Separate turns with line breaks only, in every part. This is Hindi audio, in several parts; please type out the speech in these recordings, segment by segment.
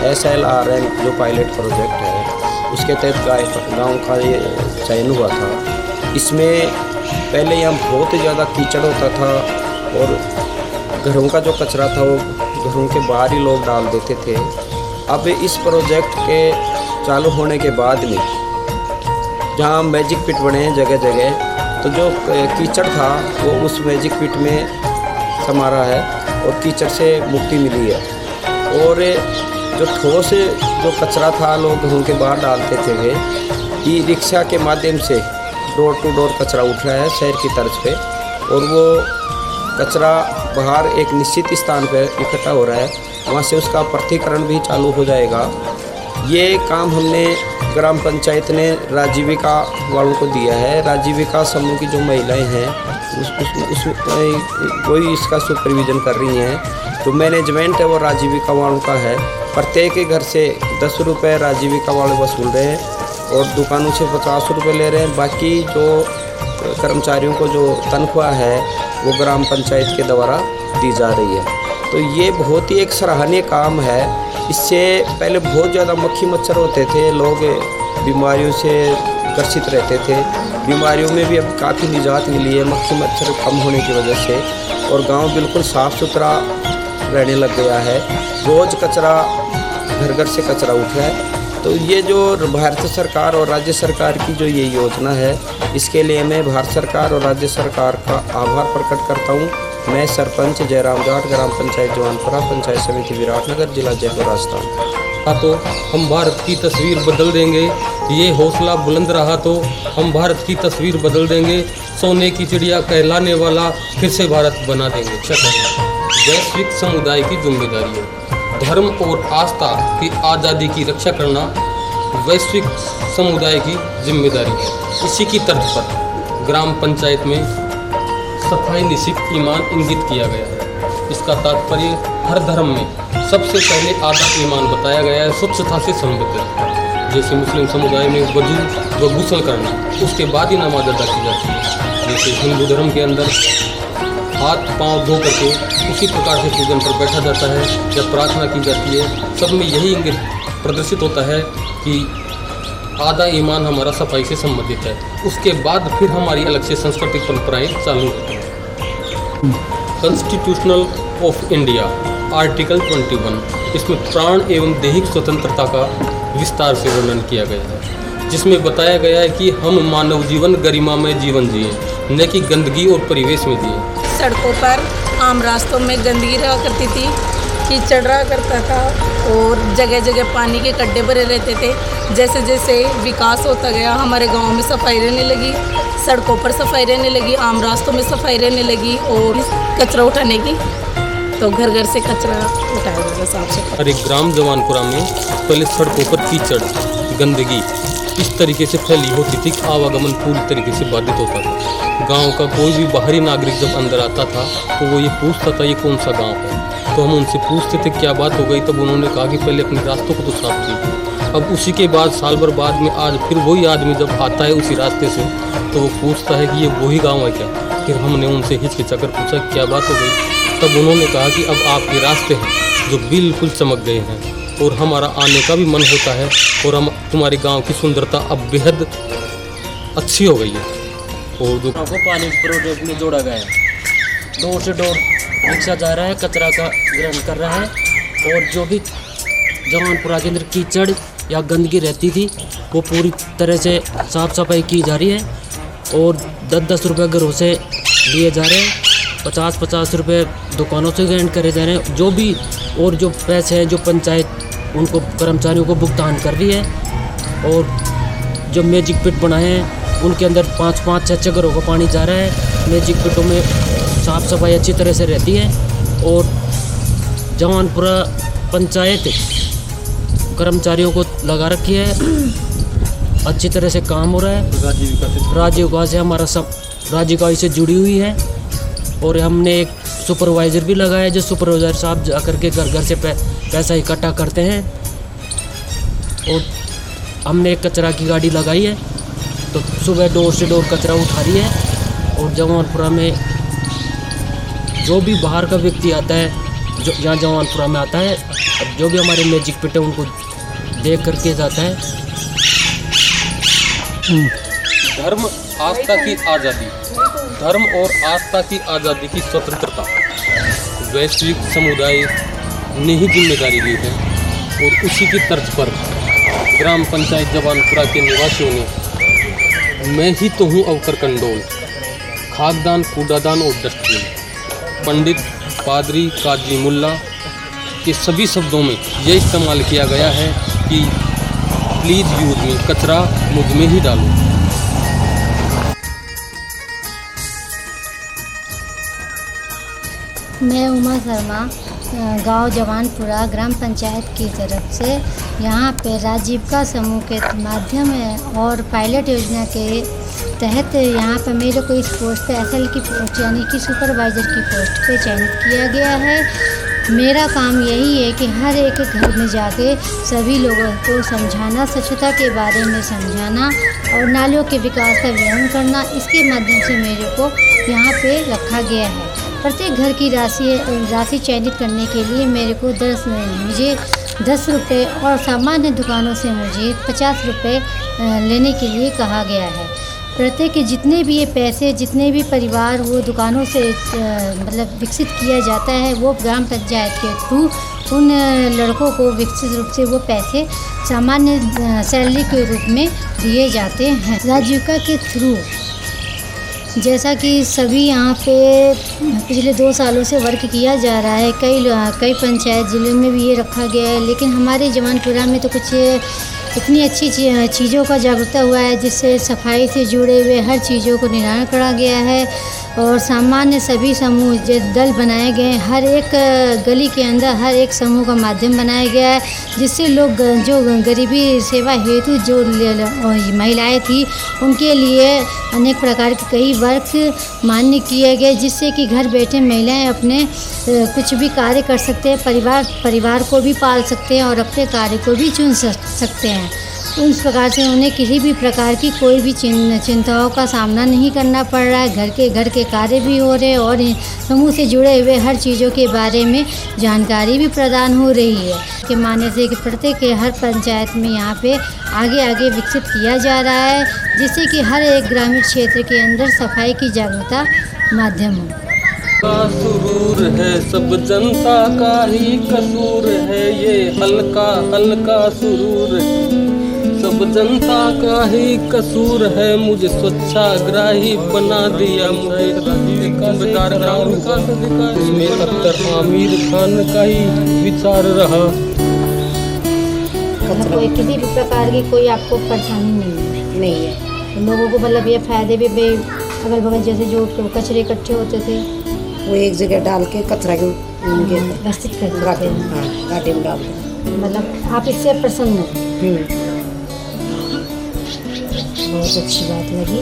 SLRN जो पायलट प्रोजेक्ट है उसके तहत गांव का ये चयन हुआ था। इसमें पहले यहाँ बहुत ज़्यादा कीचड़ होता था और घरों का जो कचरा था वो घरों के बाहर ही लोग डाल देते थे। अब इस प्रोजेक्ट के चालू होने के बाद में जहाँ मैजिक पिट बने हैं जगह जगह, तो जो कीचड़ था वो उस मैजिक पिट में समा रहा है और कीचड़ से मुक्ति मिली है। और जो ठोस जो कचरा था लोग घरों के बाहर डालते थे वे ई रिक्शा के माध्यम से डोर टू डोर कचरा उठ रहा है शहर की तर्ज पे, और वो कचरा बाहर एक निश्चित स्थान पर इकट्ठा हो रहा है, वहाँ से उसका पृथक्करण भी चालू हो जाएगा। ये काम हमने ग्राम पंचायत ने राजीविका वालों को दिया है। राजीविका समूह की जो महिलाएं हैं वही इसका सुपरविजन कर रही हैं। जो मैनेजमेंट है वो राजीविका वालों का है। प्रत्येक घर से 10 रुपये राजीविका वाले वसूल रहे हैं और दुकानों से 50 रुपये ले रहे हैं। बाकी जो कर्मचारियों को जो तनख्वाह है वो ग्राम पंचायत के द्वारा दी जा रही है। तो ये बहुत ही एक सराहनीय काम है। इससे पहले बहुत ज़्यादा मक्खी मच्छर होते थे, लोग बीमारियों से ग्रसित रहते थे। बीमारियों में भी अब काफ़ी निजात मिली है मक्खी मच्छर कम होने की वजह से, और गांव बिल्कुल साफ़ सुथरा रहने लग गया है। रोज़ कचरा घर घर से कचरा उठ रहा है। तो ये जो भारत सरकार और राज्य सरकार की जो ये योजना है, इसके लिए मैं भारत सरकार और राज्य सरकार का आभार प्रकट करता हूँ। मैं सरपंच जयराम जाट, ग्राम पंचायत जवानपुरा, पंचायत समिति विराटनगर, जिला जयपुर, राजस्थान।
तो हम भारत की तस्वीर बदल देंगे। ये हौसला बुलंद रहा तो हम भारत की तस्वीर बदल देंगे। सोने की चिड़िया कहलाने वाला फिर से भारत बना देंगे। वैश्विक समुदाय की जिम्मेदारी है। धर्म और आस्था की आज़ादी की रक्षा करना वैश्विक समुदाय की जिम्मेदारी है। इसी की तर्ज पर ग्राम पंचायत में सफाई निश्चित ईमान इंगित किया गया है। इसका तात्पर्य हर धर्म में सबसे पहले आधा ईमान बताया गया है, स्वच्छता से संबंधित है। जैसे मुस्लिम समुदाय में वजू व गुस्ल करना, उसके बाद ही नमाज अदा की जाती है। जैसे हिंदू धर्म के अंदर हाथ पांव धो करके उसी प्रकार से पूजन पर बैठा जाता है, जब प्रार्थना की जाती है। सब में यही इंगित प्रदर्शित होता है कि आधा ईमान हमारा सफाई से संबंधित है। उसके बाद फिर हमारी अलग से सांस्कृतिक परंपराएं चालू होती हैं। कॉन्स्टिट्यूशनल ऑफ इंडिया आर्टिकल 21, इसमें प्राण एवं दैहिक स्वतंत्रता का विस्तार से वर्णन किया गया है, जिसमें बताया गया है कि हम मानव जीवन गरिमा में जीवन जिए, न कि गंदगी और परिवेश में जिए।
सड़कों पर आम रास्तों में गंदगी रहा करती थी, कीचड़ रहा करता था और जगह जगह पानी के गड्ढे भरे रहते थे। जैसे जैसे विकास होता गया, हमारे गांव में सफाई रहने लगी, सड़कों पर सफाई रहने लगी, आम रास्तों में सफाई रहने लगी और कचरा उठाने की, तो घर घर से कचरा उठाया जाएगा साफ सफाई।
हर एक ग्राम जवानपुरा में पहले सड़कों पर कीचड़ गंदगी इस तरीके से फैली होती थी कि आवागमन पूरी तरीके से बाधित होता था। गांव का कोई भी बाहरी नागरिक जब अंदर आता था तो वो ये पूछता था ये कौन सा गांव है। तो हम उनसे पूछते थे क्या बात हो गई, तब उन्होंने कहा कि पहले अपने रास्तों को तो साफ कीजिए। अब उसी के बाद साल भर बाद में आज फिर वही आदमी जब आता है उसी रास्ते से तो वो पूछता है कि ये वही गाँव है क्या। फिर हमने उनसे हिचकिचाकर पूछा क्या बात हो गई, तब उन्होंने कहा कि अब आपके रास्ते हैं जो बिल्कुल चमक गए हैं और हमारा आने का भी मन होता है और हम तुम्हारे गांव की सुंदरता अब बेहद अच्छी हो गई है। और जो
को पानी प्रोजेक्ट में जोड़ा गया है, डोर से डोर रिक्शा जा रहा है, कचरा का ग्रहण कर रहा है, और जो भी जवानपुरा के अंदर कीचड़ या गंदगी रहती थी वो पूरी तरह से साफ़ सफाई की जा रही है। और 10-10 रुपये घरों से लिए जा रहे हैं, 50-50 रुपये दुकानों से ग्रहण करे जा रहे हैं। जो भी और जो पैसे हैं जो पंचायत उनको कर्मचारियों को भुगतान कर रही है। और जो मैजिक पिट बनाए हैं उनके अंदर 5-5, 6-6 घरों का पानी जा रहा है। मैजिक पिटों में साफ़ सफाई अच्छी तरह से रहती है और जवानपुरा पंचायत कर्मचारियों को लगा रखी है, अच्छी तरह से काम हो रहा है। राजीविका से हमारा सब राजीविका से जुड़ी हुई है और हमने एक सुपरवाइज़र भी लगाया है, जो सुपरवाइज़र साहब जा कर के घर घर से पैसा इकट्ठा करते हैं। और हमने एक कचरा की गाड़ी लगाई है, तो सुबह डोर से डोर कचरा उठा रही है। और जवानपुरा में जो भी बाहर का व्यक्ति आता है जो यहाँ जवानपुरा में आता है, अब जो भी हमारे मैजिक पिट है उनको देख करके जाता है।
धर्म आस्था की आज़ादी, धर्म और आस्था की आज़ादी की स्वतंत्रता वैश्विक समुदाय ने ही जिम्मेदारी ली है और उसी की तर्ज पर ग्राम पंचायत जवानपुरा के निवासियों ने मैं ही तो हूँ अवकर कंडोल, खाकदान, कूड़ादान और डस्टबिन, पंडित, पादरी, काजी, मुल्ला के सभी शब्दों में यह इस्तेमाल किया गया है कि प्लीज़ यूज में, कचरा मुझ में ही डालो।
मैं उमा शर्मा गांव जवानपुरा ग्राम पंचायत की तरफ से यहाँ पे राजीविका समूह के माध्यम और पायलट योजना के तहत यहाँ पर मेरे को इस पोस्ट पे SL की पोस्ट यानी कि सुपरवाइज़र की पोस्ट पे चयनित किया गया है। मेरा काम यही है कि हर एक घर में जाके सभी लोगों को समझाना, स्वच्छता के बारे में समझाना और नालियों के विकास का विवरण करना। इसके माध्यम से मेरे को यहाँ पे रखा गया है। प्रत्येक घर की राशि चयनित करने के लिए मेरे को मुझे 10 रुपये और सामान्य दुकानों से मुझे 50 रुपये लेने के लिए कहा गया है। प्रत्येक के जितने भी ये पैसे, जितने भी परिवार वो दुकानों से मतलब विकसित किया जाता है, वो ग्राम पंचायत के थ्रू उन लड़कों को विकसित रूप से वो पैसे सामान्य सैलरी के रूप में दिए जाते हैं। राजीविका के थ्रू जैसा कि सभी यहाँ पे पिछले 2 सालों से वर्क किया जा रहा है, कई पंचायत ज़िले में भी ये रखा गया है, लेकिन हमारे जवानपुरा में तो कुछ इतनी अच्छी चीज़ों का जागरूकता हुआ है जिससे सफाई से जुड़े हुए हर चीज़ों को निराकरण करा गया है और सामान्य सभी समूह दल बनाए गए हैं। हर एक गली के अंदर हर एक समूह का माध्यम बनाया गया है जिससे लोग जो गरीबी सेवा हेतु जो महिलाएं थी उनके लिए अनेक प्रकार के कई वर्क मान्य किए गए, जिससे कि घर बैठे महिलाएं अपने कुछ भी कार्य कर सकते हैं, परिवार को भी पाल सकते हैं और अपने कार्य को भी चुन सकते हैं। उस प्रकार से उन्हें किसी भी प्रकार की कोई भी चिंताओं का सामना नहीं करना पड़ रहा है। घर के कार्य भी हो रहे हैं और समूह से जुड़े हुए हर चीज़ों के बारे में जानकारी भी प्रदान हो रही है के मानने से कि प्रत्येक हर पंचायत में यहाँ पे आगे विकसित किया जा रहा है, जिससे कि हर एक ग्रामीण क्षेत्र के अंदर सफाई की जागरूकता माध्यम हो।
का सुरूर है सब जनता का ही कसूर है, ये हल्का सुरूर है सब जनता का ही कसूर है, मुझे स्वच्छाग्रही बना दिया मुझे इसमें अख्तर आमिर खान का ही विचार रहा।
कोई किसी भी प्रकार की कोई आपको परेशानी नहीं है। लोगों को मतलब ये फायदे भी अगल बगल जैसे जो कचरे इकट्ठे होते थे
वो एक जगह डाल के कचरा
व्यवस्थित कर देते हैं।
हाँ, गाड़ी में डाल दो।
मतलब आप इससे प्रसन्न हैं। बहुत अच्छी बात लगी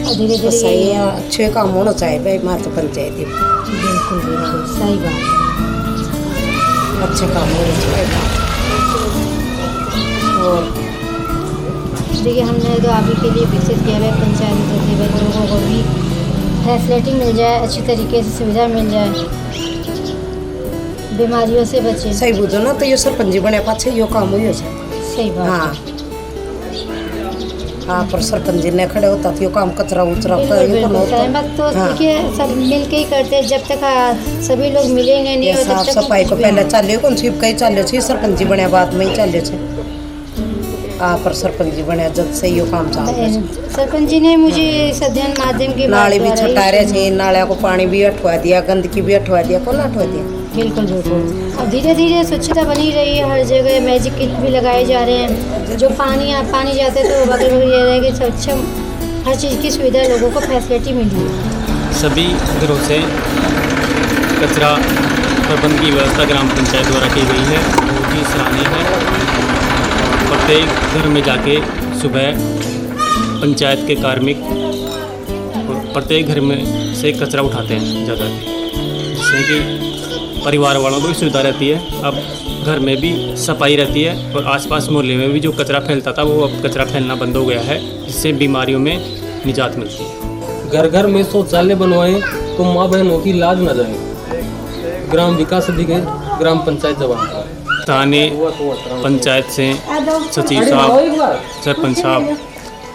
और धीरे धीरे
सही है, अच्छे काम होना चाहिए भाई हमारे पंचायत।
बिल्कुल सही बात है,
अच्छे काम होना चाहिए।
और देखिए हमने तो अभी के लिए विकसित किया है पंचायत में लोगों को भी फैसिलिटी मिल जाए, अच्छी तरीके से सुविधा मिल जाए, बीमारियों से बचे।
सही बुझो ना तो ये सरपंच बने पाछे यो काम हुई हो जाए।
सही बात।
हाँ पर सरपंच ने खड़े होता तो यो काम कचरा उचरा
तो देखिए सब मिल के ही करते हैं। जब तक सभी लोग मिलेंगे नहीं और
साफ सफाई को पहले चलिए कौन सी कहीं चलिए सरपंच बने बाद में ही चलिए। पर सरपंच जी बने जब से यो काम चालू।
सरपंच जी ने मुझे इस अध्ययन माध्यम के
नाली भी छटा रहे थे, नालिया को पानी भी अठवा दिया, गंदगी भी अठवा दिया, कौन अठवा दिया।
बिल्कुल बिल्कुल। अब धीरे धीरे स्वच्छता बनी रही है, हर जगह मैजिक किट भी लगाए जा रहे हैं। जो पानी जाते तो बगल बगल ये रहेगी स्वच्छ हर चीज़ की सुविधा लोगों को फैसिलिटी मिली है।
सभी घरों से कचरा प्रबंध की व्यवस्था ग्राम पंचायत द्वारा की गई है, बहुत ही सराहनीय है। प्रत्येक घर में जाके सुबह पंचायत के कार्मिक प्रत्येक घर में से कचरा उठाते हैं ज़्यादा, जिससे कि परिवार वालों को भी सुविधा रहती है। अब घर में भी सफाई रहती है और आसपास मोहल्ले में भी जो कचरा फैलता था वो अब कचरा फैलना बंद हो गया है, जिससे बीमारियों में निजात मिलती है।
घर घर में शौचालय बनवाएं तो माँ बहनों की लाज न जाए। ग्राम विकास अधिकारी ग्राम पंचायत जवान
स्थानीय पंचायत से सचिव साहब, सरपंच साहब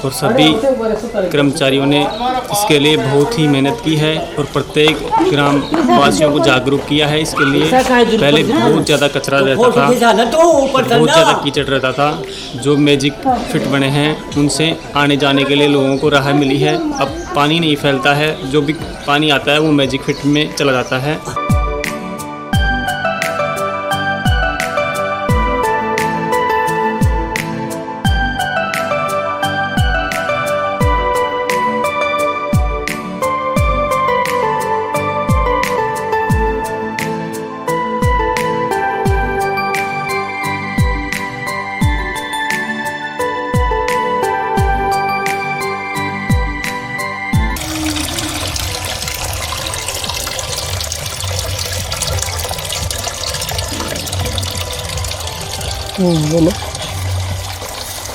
और सभी कर्मचारियों ने इसके लिए बहुत ही मेहनत की है और प्रत्येक ग्राम वासियों को जागरूक किया है। इसके लिए पहले बहुत ज़्यादा कचरा रहता था, बहुत ज़्यादा कीचड़ रहता था। जो मैजिक फिट बने हैं उनसे आने जाने के लिए लोगों को राह मिली है। अब पानी नहीं फैलता है, जो भी पानी आता है वो मैजिक फिट में चला जाता है।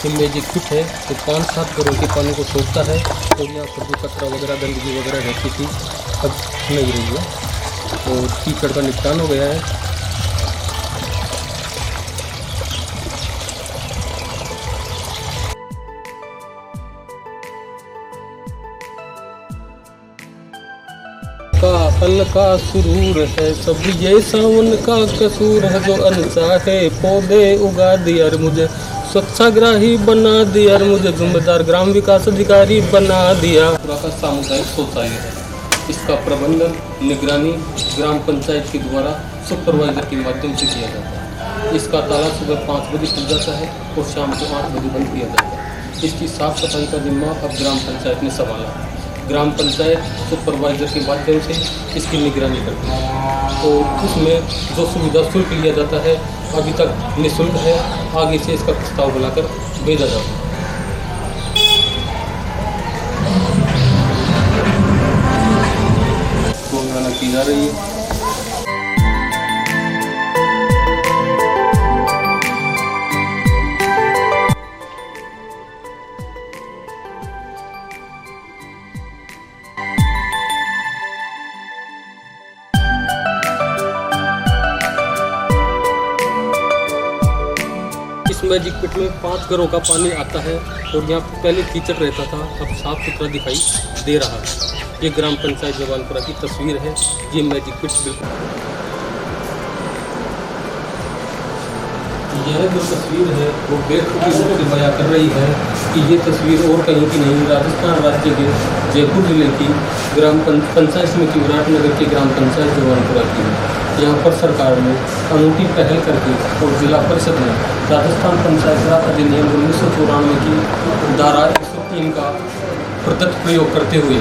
ये मैजिक फिट है तो 5-7 घरों के पानी को सोखता है और यहाँ पर जो कचरा वगैरह गंदगी वगैरह रहती थी अब नहीं रही है और कीचड़ का निपटान हो गया है। फल का सुरूर है सब ये सावन का कसूर है, जो अनचाहे पौधे उगा दिया मुझे, स्वच्छाग्राही बना दिया मुझे, जिम्मेदार ग्राम विकास अधिकारी बना दिया। का सामुदायिक शौचालय है, इसका प्रबंधन निगरानी ग्राम पंचायत के द्वारा सुपरवाइजर के माध्यम से किया जाता है। इसका ताला सुबह 5 बजे खुल जाता है और शाम को 8 बजे बंद किया जाता है। इसकी साफ सफाई का जिम्मा अब ग्राम पंचायत ने संभाला है। ग्राम पंचायत सुपरवाइजर के माध्यम से इसकी निगरानी करती है और उसमें जो सुविधा शुल्क लिया जाता है अभी तक निःशुल्क है, आगे से इसका प्रस्ताव बुलाकर भेजा जाता है। की जा रही है। इस मैजिक पिट में 5 घरों का पानी आता है और यहाँ पहले कीचड़ रहता था, अब साफ सुथरा दिखाई दे रहा है। ये ग्राम पंचायत जवानपुरा की तस्वीर है। ये मैजिक पिट बिल्कुल यह जो तस्वीर है वो बेखूबी रूप से बयां कर रही है कि ये तस्वीर और कहीं की नहीं, राजस्थान राज्य के जयपुर जिले की ग्राम पंचायत समिति विराटनगर की ग्राम पंचायत जवानपुरा की है। यहाँ पर सरकार ने अनूठी पहल करके और जिला परिषद ने राजस्थान पंचायत राज अधिनियम 1994 की धारा 103 का प्रत्यक्ष प्रयोग करते हुए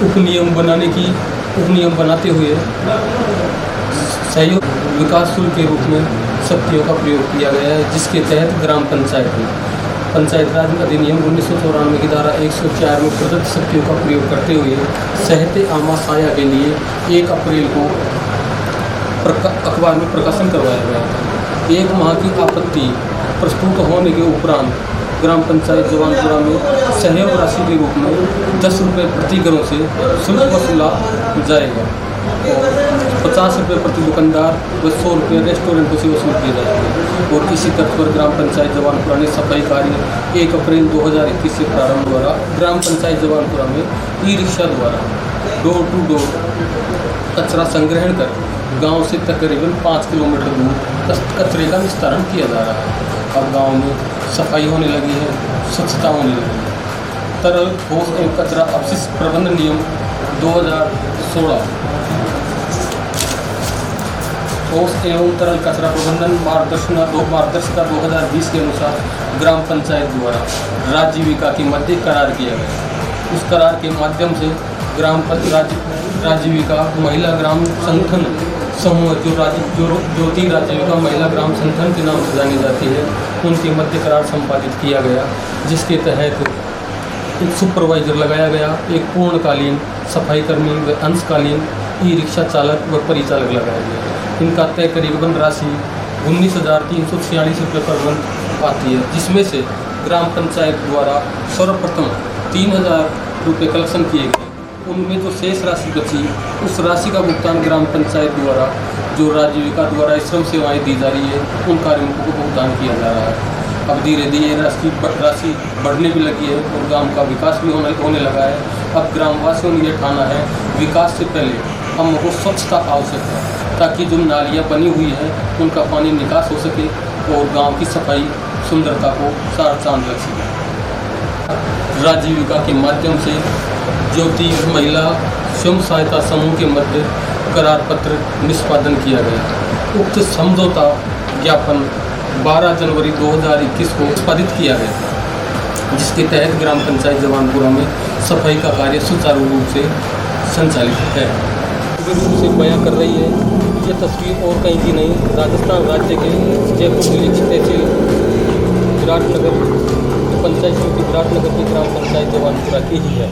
उपनियम बनाते हुए सहयोग विकास शुल्क के रूप में शक्तियों का प्रयोग किया गया है, जिसके तहत ग्राम पंचायत में पंचायत राज अधिनियम 1994 की धारा 104 में प्रदत्त शक्तियों का प्रयोग करते हुए सहते आमा साया के लिए 1 अप्रैल को अखबार में प्रकाशन करवाया गया था। 1 माह की आपत्ति प्रस्तुत होने के उपरांत ग्राम पंचायत जवानपुरा में सहयोग राशि के रूप में 10 रुपये प्रति घरों से शुल्क वसूला जाएगा और 50 रुपये प्रति दुकानदार व 100 रुपये रेस्टोरेंटों से वसूल किए जाएंगे। और इसी तर्ज पर ग्राम पंचायत जवानपुरा ने सफाई कार्य 1 अप्रैल 2021 से प्रारंभ द्वारा ग्राम पंचायत जवानपुरा में ई-रिक्शा द्वारा डोर टू डोर कचरा संग्रहण कर गांव से तकरीबन 5 किलोमीटर दूर कचरे का निस्तारण किया जा रहा है। अब गांव में सफाई होने लगी है, स्वच्छता होने लगी है। तरल ठोस एवं कचरा अपशिष्ट प्रबंधन नियम 2016 ठोस एवं तरल कचरा प्रबंधन मार्गदर्शिका 2020 के अनुसार ग्राम पंचायत द्वारा राजीविका के मध्य करार किया गया। उस करार के माध्यम से ग्राम राजीविका महिला ग्राम संगठन समूह जो ज्योति राजीविका महिला ग्राम संगठन के नाम से जानी जाती है, उनके मध्य करार संपादित किया गया, जिसके तहत एक सुपरवाइजर लगाया गया, एक पूर्णकालीन सफाई कर्मी व अंशकालीन ई-रिक्शा चालक व परिचालक लगाया गया। इनका तय करीबन राशि 19,346 रुपये पर मंथ आती है, जिसमें से ग्राम पंचायत द्वारा सर्वप्रथम 3,000 रुपये कलेक्शन किए गए उनमें जो शेष राशि बची उस राशि का भुगतान ग्राम पंचायत द्वारा जो राजीविका द्वारा श्रम सेवाएं दी जा रही है उन कार्मिकों को भुगतान किया जा रहा है। अब धीरे धीरे राशि बढ़ने भी लगी है और गांव का विकास भी होने लगा है। अब ग्रामवासियों ने यह ठाना है विकास से पहले हमको स्वच्छता आवश्यक है, ताकि जो नालियाँ बनी हुई हैं उनका पानी निकास हो सके और गांव की सफाई सुंदरता को सारा चांद लग सके। राजीविका के माध्यम से ज्योति महिला स्वयं सहायता समूह के मध्य करार पत्र निष्पादन किया गया। उक्त समझौता ज्ञापन 12 जनवरी 2021 को निष्पादित किया गया, जिसके तहत ग्राम पंचायत जवानपुरा में सफाई का कार्य सुचारू रूप से संचालित है। रूप से बयां कर रही है ये तस्वीर और कहीं की नहीं, राजस्थान राज्य के जयपुर जिले की तहसील विराटनगर पंचायत समिति विराटनगर की ग्राम पंचायत जवानपुरा की ही है।